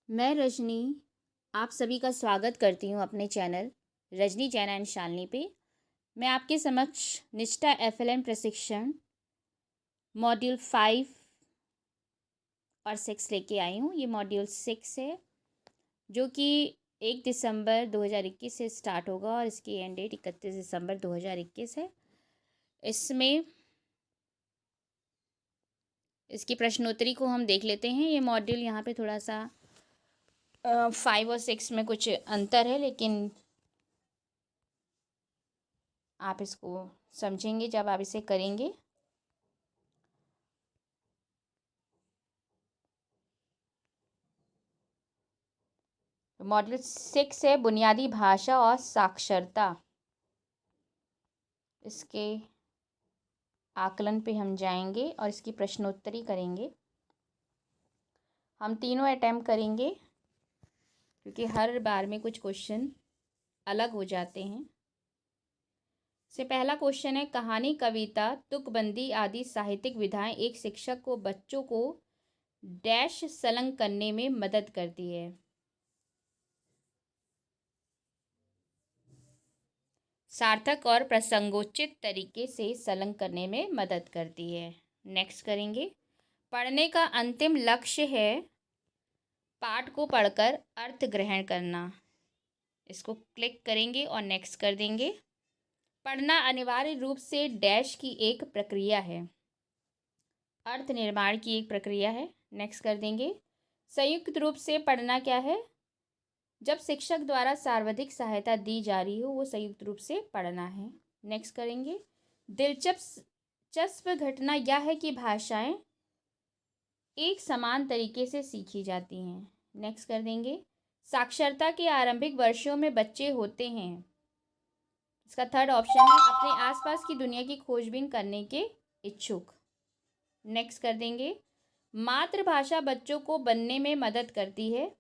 मैं रजनी आप सभी का स्वागत करती हूँ अपने चैनल रजनी जैन एंड शालिनी पे। मैं आपके समक्ष निष्ठा एफएलएन प्रशिक्षण मॉड्यूल 5 और 6 लेके आई हूँ। ये मॉड्यूल 6 है जो कि 1 दिसंबर 2021 से स्टार्ट होगा और इसकी एंड डेट 31 दिसंबर 2021 है। इसमें इसकी प्रश्नोत्तरी को हम देख लेते हैं। ये मॉड्यूल यहाँ पे थोड़ा सा 5 और 6 में कुछ अंतर है, लेकिन आप इसको समझेंगे जब आप इसे करेंगे। मॉड्यूल 6 है बुनियादी भाषा और साक्षरता। इसके आकलन पे हम जाएंगे और इसकी प्रश्नोत्तरी करेंगे। हम तीनों अटैम्प्ट करेंगे क्योंकि हर बार में कुछ क्वेश्चन अलग हो जाते हैं। से पहला क्वेश्चन है, कहानी, कविता, तुकबंदी आदि साहित्यिक विधाएं एक शिक्षक को बच्चों को डैश संलग्न करने में मदद करती है। सार्थक और प्रसंगोचित तरीके से संलग्न करने में मदद करती है। नेक्स्ट करेंगे, पढ़ने का अंतिम लक्ष्य है पाठ को पढ़कर अर्थ ग्रहण करना। इसको क्लिक करेंगे और नेक्स्ट कर देंगे। पढ़ना अनिवार्य रूप से डैश की एक प्रक्रिया है, अर्थ निर्माण की एक प्रक्रिया है। नेक्स्ट कर देंगे। संयुक्त रूप से पढ़ना क्या है? जब शिक्षक द्वारा सर्वाधिक सहायता दी जा रही हो वो संयुक्त रूप से पढ़ना है। नेक्स्ट करेंगे। दिलचस्प घटना यह है कि भाषाएं एक समान तरीके से सीखी जाती हैं। नेक्स्ट कर देंगे। साक्षरता के आरंभिक वर्षों में बच्चे होते हैं। इसका थर्ड ऑप्शन है अपने आसपास की दुनिया की खोजबीन करने के इच्छुक। नेक्स्ट कर देंगे। मातृभाषा बच्चों को बनने में मदद करती है।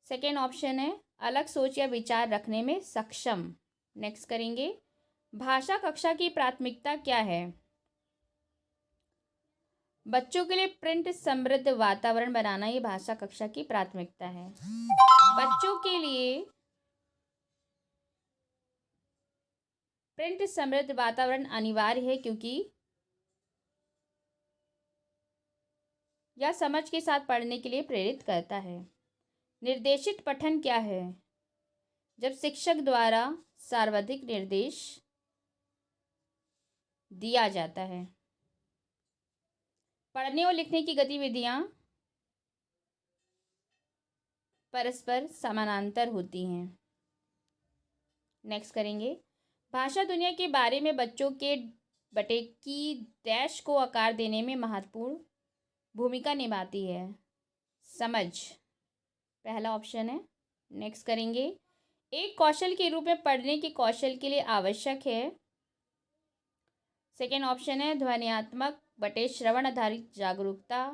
सेकेंड ऑप्शन है अलग सोच या विचार रखने में सक्षम। नेक्स्ट करेंगे। भाषा कक्षा की प्राथमिकता क्या है? बच्चों के लिए प्रिंट समृद्ध वातावरण बनाना ये भाषा कक्षा की प्राथमिकता है। बच्चों के लिए प्रिंट समृद्ध वातावरण अनिवार्य है क्योंकि यह समझ के साथ पढ़ने के लिए प्रेरित करता है। निर्देशित पठन क्या है? जब शिक्षक द्वारा सर्वाधिक निर्देश दिया जाता है। पढ़ने और लिखने की गतिविधियां परस्पर समानांतर होती हैं। नेक्स्ट करेंगे। भाषा दुनिया के बारे में बच्चों के बटे की डैश को आकार देने में महत्वपूर्ण भूमिका निभाती है। समझ पहला ऑप्शन है। नेक्स्ट करेंगे। एक कौशल के रूप में पढ़ने के कौशल के लिए आवश्यक है। सेकेंड ऑप्शन है ध्वन्यात्मक बटे श्रवण आधारित जागरूकता,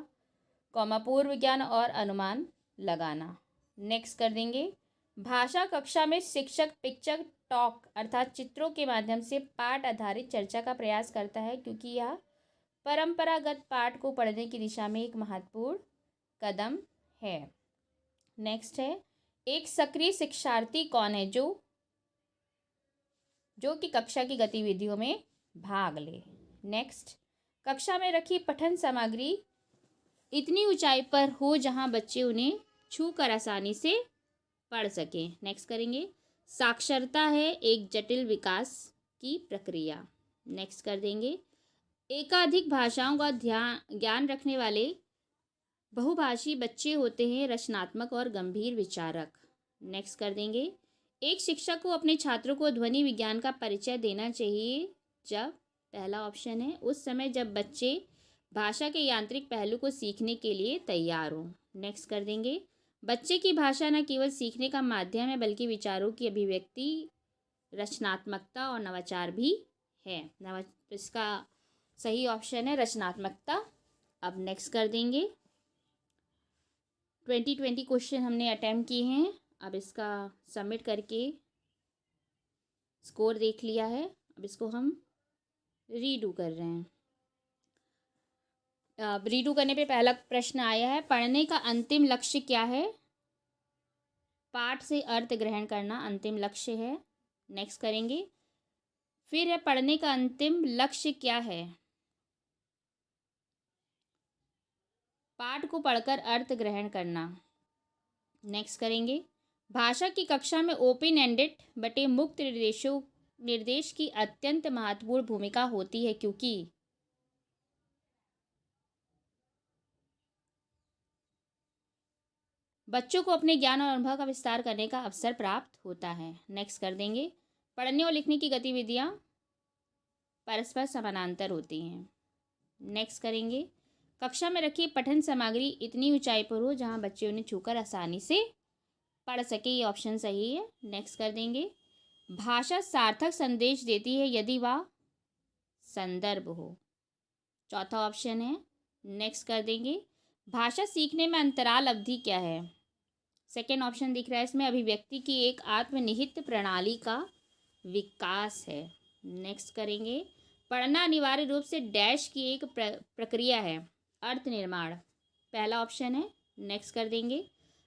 पूर्व ज्ञान और अनुमान लगाना। नेक्स्ट कर देंगे। भाषा कक्षा में शिक्षक पिक्चर टॉक अर्थात चित्रों के माध्यम से पाठ आधारित चर्चा का प्रयास करता है क्योंकि यह परंपरागत पाठ को पढ़ने की दिशा में एक महत्वपूर्ण कदम है। नेक्स्ट है एक सक्रिय शिक्षार्थी कौन है जो कि कक्षा की गतिविधियों में भाग ले। नेक्स्ट, कक्षा में रखी पठन सामग्री इतनी ऊंचाई पर हो जहां बच्चे उन्हें छूकर आसानी से पढ़ सकें। नेक्स्ट करेंगे। साक्षरता है एक जटिल विकास की प्रक्रिया। नेक्स्ट कर देंगे। एकाधिक भाषाओं का ज्ञान रखने वाले बहुभाषी बच्चे होते हैं रचनात्मक और गंभीर विचारक। नेक्स्ट कर देंगे। एक शिक्षक को अपने छात्रों को ध्वनि विज्ञान का परिचय देना चाहिए जब पहला ऑप्शन है उस समय जब बच्चे भाषा के यांत्रिक पहलू को सीखने के लिए तैयार हों। नेक्स्ट कर देंगे। बच्चे की भाषा न केवल सीखने का माध्यम है बल्कि विचारों की अभिव्यक्ति, रचनात्मकता और नवाचार भी है। इसका सही ऑप्शन है रचनात्मकता। अब नेक्स्ट कर देंगे। 2020 क्वेश्चन हमने अटैम्प्ट किए हैं। अब इसका सबमिट करके स्कोर देख लिया है। अब इसको हम रीडू कर रहे हैं। रीडू करने पे पहला प्रश्न आया है, पढ़ने का अंतिम लक्ष्य क्या है? पाठ से अर्थ ग्रहण करना अंतिम लक्ष्य है। नेक्स्ट करेंगे। फिर है पढ़ने का अंतिम लक्ष्य क्या है? पाठ को पढ़कर अर्थ ग्रहण करना। नेक्स्ट करेंगे। भाषा की कक्षा में ओपन एंडेड बटे मुक्त निर्देश की अत्यंत महत्वपूर्ण भूमिका होती है क्योंकि बच्चों को अपने ज्ञान और अनुभव का विस्तार करने का अवसर प्राप्त होता है। नेक्स्ट कर देंगे। पढ़ने और लिखने की गतिविधियाँ परस्पर समानांतर होती हैं। नेक्स्ट करेंगे। कक्षा में रखी पठन सामग्री इतनी ऊंचाई पर हो जहां बच्चे उन्हें छूकर आसानी से पढ़ सके। ये ऑप्शन सही है। नेक्स्ट कर देंगे। भाषा सार्थक संदेश देती है यदि वह संदर्भ हो। चौथा ऑप्शन है। नेक्स्ट कर देंगे। भाषा सीखने में अंतराल अवधि क्या है? सेकेंड ऑप्शन दिख रहा है इसमें, अभिव्यक्ति की एक आत्मनिहित प्रणाली का विकास है। नेक्स्ट करेंगे। पढ़ना अनिवार्य रूप से डैश की एक प्रक्रिया है, अर्थ निर्माण। पहला ऑप्शन है। नेक्स्ट कर देंगे।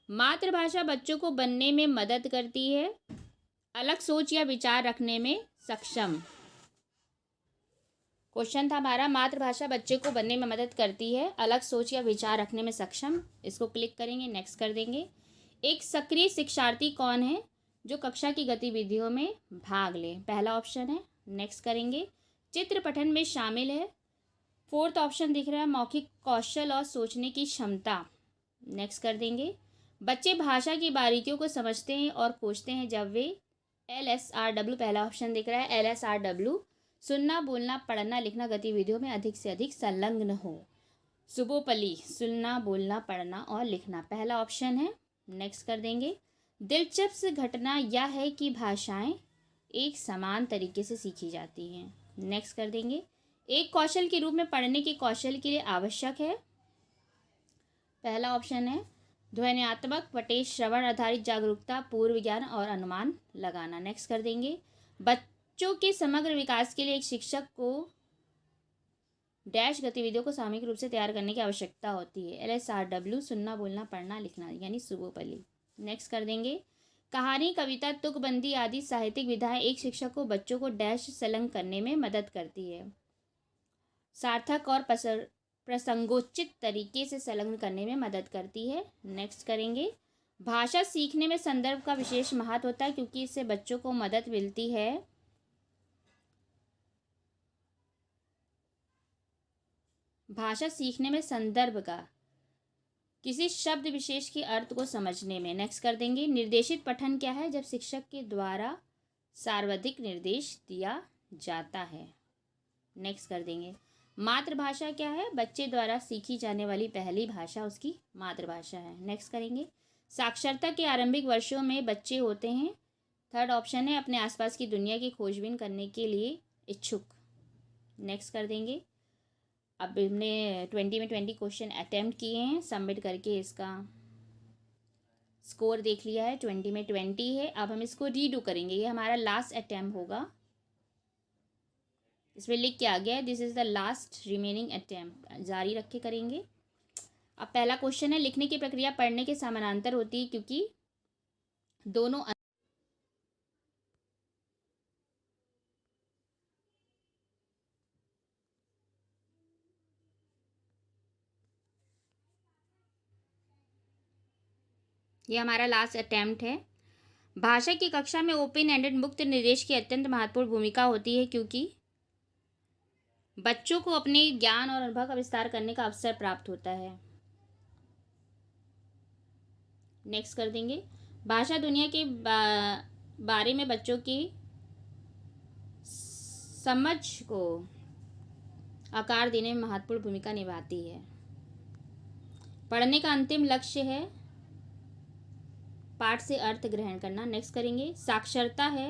मातृभाषा बच्चों को बनने में मदद करती है, अलग सोच या विचार रखने में सक्षम। क्वेश्चन था हमारा, मातृभाषा बच्चे को बनने में मदद करती है, अलग सोच या विचार रखने में सक्षम। इसको क्लिक करेंगे। नेक्स्ट कर देंगे। एक सक्रिय शिक्षार्थी कौन है जो कक्षा की गतिविधियों में भाग ले? पहला ऑप्शन है। नेक्स्ट करेंगे। चित्र पठन में शामिल है। फोर्थ ऑप्शन दिख रहा है, मौखिक कौशल और सोचने की क्षमता। नेक्स्ट कर देंगे। बच्चे भाषा की बारीकियों को समझते हैं और खोजते हैं जब वे LSRW, पहला ऑप्शन दिख रहा है LSRW, सुनना बोलना पढ़ना लिखना गतिविधियों में अधिक से अधिक संलग्न हो। सुबोपली, सुनना बोलना पढ़ना और लिखना, पहला ऑप्शन है। नेक्स्ट कर देंगे। दिलचस्प घटना यह है कि भाषाएं एक समान तरीके से सीखी जाती हैं। नेक्स्ट कर देंगे। एक कौशल के रूप में पढ़ने के कौशल के लिए आवश्यक है। पहला ऑप्शन है ध्वन्यात्मक बटे श्रवण आधारित जागरूकता, पूर्व ज्ञान और अनुमान लगाना। नेक्स्ट कर देंगे। बच्चों के समग्र विकास के लिए एक शिक्षक को डैश गतिविधियों को सामूहिक रूप से तैयार करने की आवश्यकता होती है। LSRW, सुनना बोलना पढ़ना लिखना, यानी सुबोपली। नेक्स्ट कर देंगे। कहानी, कविता, तुकबंदी आदि साहित्यिक विधाएं एक शिक्षक को बच्चों को डैश संलग्न करने में मदद करती है, सार्थक और प्रसंगोचित तरीके से संलग्न करने में मदद करती है। नेक्स्ट करेंगे। भाषा सीखने में संदर्भ का विशेष महत्व होता है क्योंकि इससे बच्चों को मदद मिलती है भाषा सीखने में संदर्भ का किसी शब्द विशेष के अर्थ को समझने में। नेक्स्ट कर देंगे। निर्देशित पठन क्या है? जब शिक्षक के द्वारा सार्वधिक निर्देश दिया जाता है। नेक्स्ट कर देंगे। मातृभाषा क्या है? बच्चे द्वारा सीखी जाने वाली पहली भाषा उसकी मातृभाषा है। नेक्स्ट करेंगे। साक्षरता के आरंभिक वर्षों में बच्चे होते हैं। थर्ड ऑप्शन है अपने आसपास की दुनिया की खोजबीन करने के लिए इच्छुक। नेक्स्ट कर देंगे। अब हमने 20 में 20 क्वेश्चन अटेम्प्ट किए हैं, सबमिट करके इसका स्कोर देख लिया है। 20 में 20 है। अब हम इसको रीडू करेंगे, ये हमारा लास्ट अटेम्प्ट होगा। इसमें लिख के आ गया है this is the last remaining attempt, जारी रखे करेंगे। अब पहला क्वेश्चन है, लिखने की प्रक्रिया पढ़ने के समानांतर होती है क्योंकि दोनों ये हमारा लास्ट अटेम्प्ट है। भाषा की कक्षा में ओपन एंडेड मुक्त निर्देश की अत्यंत महत्वपूर्ण भूमिका होती है क्योंकि बच्चों को अपने ज्ञान और अनुभव का विस्तार करने का अवसर प्राप्त होता है। नेक्स्ट कर देंगे। भाषा दुनिया के बारे में बच्चों की समझ को आकार देने में महत्वपूर्ण भूमिका निभाती है। पढ़ने का अंतिम लक्ष्य है पाठ से अर्थ ग्रहण करना। नेक्स्ट करेंगे। साक्षरता है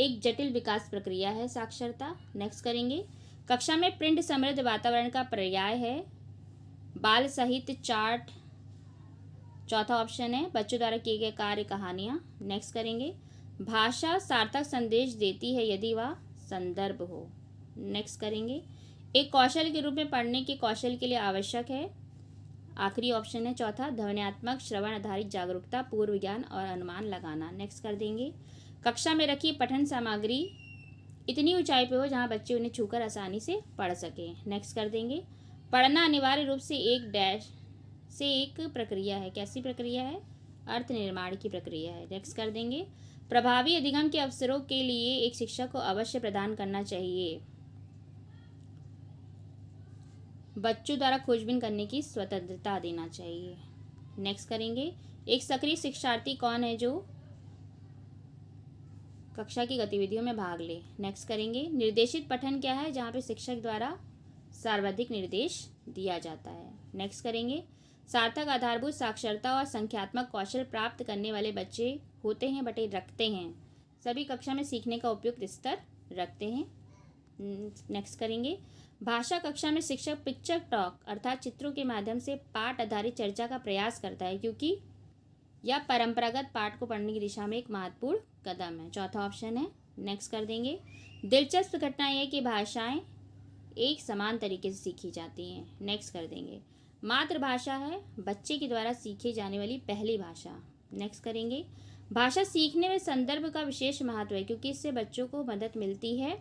एक जटिल विकास प्रक्रिया है, साक्षरता। नेक्स्ट करेंगे। कक्षा में प्रिंट समृद्ध वातावरण का पर्याय है, बाल साहित्य चार्ट। चौथा ऑप्शन है बच्चों द्वारा किए गए कार्य कहानियाँ। नेक्स्ट करेंगे। भाषा सार्थक संदेश देती है यदि वह संदर्भ हो। नेक्स्ट करेंगे। एक कौशल के रूप में पढ़ने के कौशल के लिए आवश्यक है, आखिरी ऑप्शन है चौथा, ध्वन्यात्मक श्रवण आधारित जागरूकता, पूर्व ज्ञान और अनुमान लगाना। नेक्स्ट कर देंगे, कक्षा में रखी पठन सामग्री इतनी ऊंचाई पे हो जहां बच्चे उन्हें छूकर आसानी से पढ़ सकें। नेक्स्ट कर देंगे, पढ़ना अनिवार्य रूप से एक प्रक्रिया है। कैसी प्रक्रिया है? अर्थ निर्माण की प्रक्रिया है। नेक्स्ट कर देंगे, प्रभावी अधिगम के अवसरों के लिए एक शिक्षक को अवश्य प्रदान करना चाहिए। बच्चों द्वारा खोजबीन करने की स्वतंत्रता देना चाहिए। नेक्स्ट करेंगे, एक सक्रिय शिक्षार्थी कौन है जो कक्षा की गतिविधियों में भाग ले। नेक्स्ट करेंगे, निर्देशित पठन क्या है? जहाँ पे शिक्षक द्वारा सर्वाधिक निर्देश दिया जाता है। नेक्स्ट करेंगे, सार्थक आधारभूत साक्षरता और संख्यात्मक कौशल प्राप्त करने वाले बच्चे होते हैं बटे रखते हैं, सभी कक्षा में सीखने का उपयुक्त स्तर रखते हैं। नेक्स्ट करेंगे, भाषा कक्षा में शिक्षक पिक्चर टॉक अर्थात चित्रों के माध्यम से पाठ आधारित चर्चा का प्रयास करता है, क्योंकि यह परंपरागत पाठ को पढ़ने की दिशा में एक महत्वपूर्ण कदम है। चौथा ऑप्शन है। नेक्स्ट कर देंगे, दिलचस्प घटना यह है कि भाषाएं एक समान तरीके से सीखी जाती हैं। नेक्स्ट कर देंगे, मातृभाषा है बच्चे के द्वारा सीखी जाने वाली पहली भाषा। नेक्स्ट करेंगे, भाषा सीखने में संदर्भ का विशेष महत्व है, क्योंकि इससे बच्चों को मदद मिलती है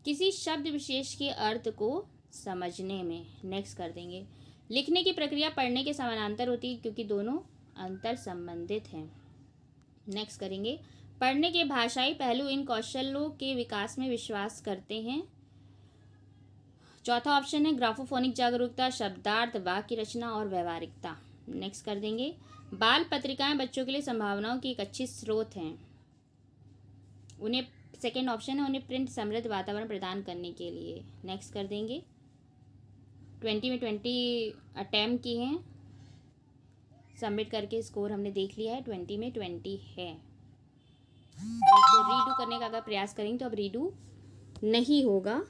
किसी शब्द विशेष के अर्थ को समझने में। नेक्स्ट कर देंगे, लिखने की प्रक्रिया पढ़ने के समानांतर होती है, क्योंकि दोनों अंतर संबंधित हैं। नेक्स्ट करेंगे, पढ़ने के भाषाई पहलू इन कौशलों के विकास में विश्वास करते हैं। चौथा ऑप्शन है, ग्राफोफोनिक जागरूकता, शब्दार्थ, वाक्य रचना और व्यवहारिकता। नेक्स्ट कर देंगे, बाल पत्रिकाएं बच्चों के लिए संभावनाओं की एक अच्छी स्रोत हैं। उन्हें सेकेंड ऑप्शन है, उन्हें प्रिंट समृद्ध वातावरण प्रदान करने के लिए। नेक्स्ट कर देंगे, 20 में 20 अटैम्प्ट की हैं, सबमिट करके स्कोर हमने देख लिया है, 20 में 20 है। इसको रीडू करने का अगर प्रयास करेंगे तो अब रीडू नहीं होगा।